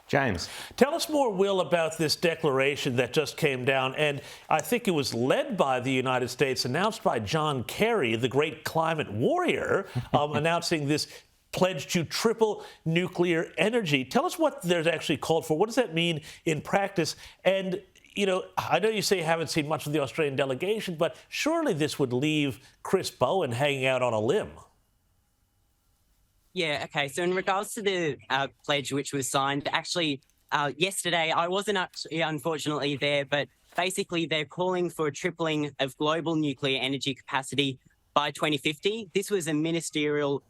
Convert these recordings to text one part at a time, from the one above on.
James. Tell us more, Will, about this declaration that just came down. And I think it was led by the United States, announced by John Kerry, the great climate warrior, announcing this pledge to triple nuclear energy. Tell us what there's actually called for. What does that mean in practice? And, you know, I know you say you haven't seen much of the Australian delegation, but surely this would leave Chris Bowen hanging out on a limb. Yeah, okay. So in regards to the pledge which was signed, actually yesterday, I wasn't actually unfortunately there, but basically they're calling for a tripling of global nuclear energy capacity by 2050. This was a ministerial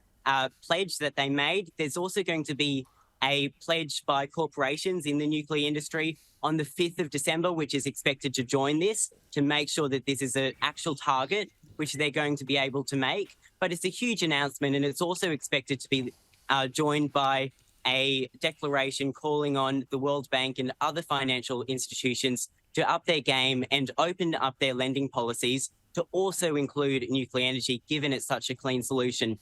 pledge that they made. There's also going to be a pledge by corporations in the nuclear industry on the 5th of December, which is expected to join this to make sure that this is an actual target which they're going to be able to make. But it's a huge announcement, and it's also expected to be joined by a declaration calling on the World Bank and other financial institutions to up their game and open up their lending policies to also include nuclear energy, given it's such a clean solution.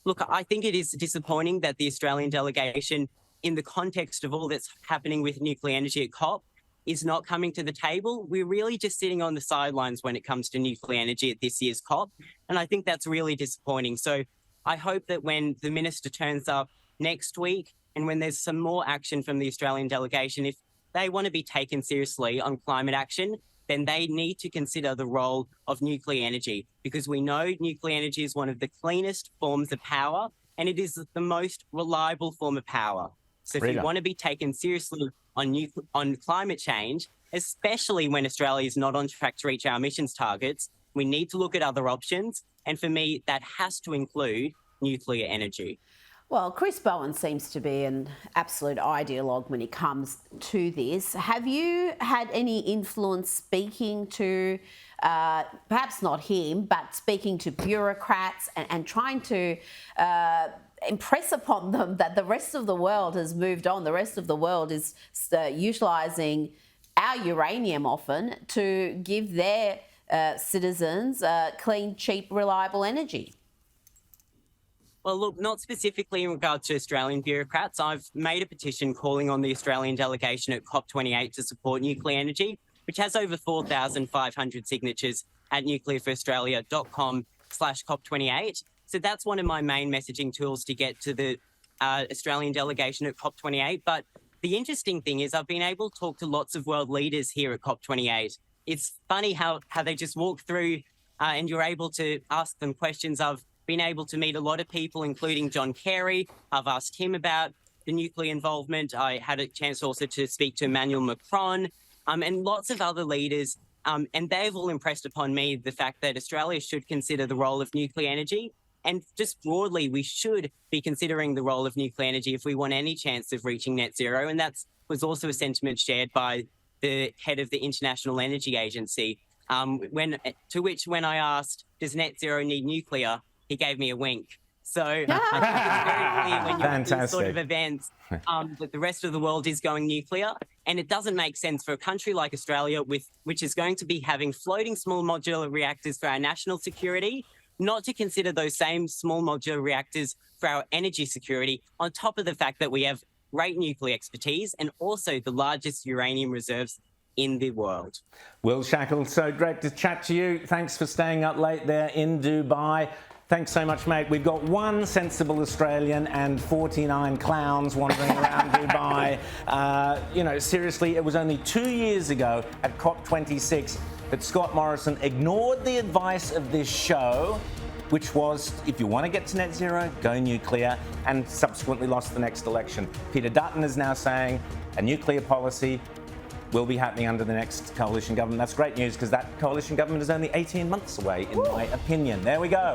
Look, I think it is disappointing that the Australian delegation, in the context of all that's happening with nuclear energy at COP, is not coming to the table. We're really just sitting on the sidelines when it comes to nuclear energy at this year's COP. And I think that's really disappointing. So I hope that when the minister turns up next week and when there's some more action from the Australian delegation, if they want to be taken seriously on climate action, then they need to consider the role of nuclear energy, because we know nuclear energy is one of the cleanest forms of power and it is the most reliable form of power. So if you want to be taken seriously on climate change, especially when Australia is not on track to reach our emissions targets, we need to look at other options. And for me, that has to include nuclear energy. Well, Chris Bowen seems to be an absolute ideologue when it comes to this. Have you had any influence speaking to, perhaps not him, but speaking to bureaucrats and trying to impress upon them that the rest of the world has moved on? The rest of the world is utilising our uranium often to give their citizens clean, cheap, reliable energy. Well, look, not specifically in regard to Australian bureaucrats. I've made a petition calling on the Australian delegation at COP28 to support nuclear energy, which has over 4,500 signatures at nuclearforaustralia.com/COP28. So that's one of my main messaging tools to get to the Australian delegation at COP28. But the interesting thing is I've been able to talk to lots of world leaders here at COP28. It's funny how they just walk through and you're able to ask them questions. I've been able to meet a lot of people, including John Kerry. I've asked him about the nuclear involvement. I had a chance also to speak to Emmanuel Macron and lots of other leaders. And they've all impressed upon me the fact that Australia should consider the role of nuclear energy. And just broadly, we should be considering the role of nuclear energy if we want any chance of reaching net zero. And that was also a sentiment shared by the head of the International Energy Agency, when I asked, does net zero need nuclear? He gave me a wink. So I think it's very clear when you're at these sort of events that the rest of the world is going nuclear. And it doesn't make sense for a country like Australia, which is going to be having floating small modular reactors for our national security, not to consider those same small modular reactors for our energy security, on top of the fact that we have great nuclear expertise and also the largest uranium reserves in the world. Will Shackel, so great to chat to you. Thanks for staying up late there in Dubai. Thanks so much, mate. We've got one sensible Australian and 49 clowns wandering around Dubai. You know, seriously, it was only 2 years ago at COP26 that Scott Morrison ignored the advice of this show, which was, if you want to get to net zero, go nuclear, and subsequently lost the next election. Peter Dutton is now saying a nuclear policy will be happening under the next coalition government. That's great news, because that coalition government is only 18 months away, in my opinion. There we go.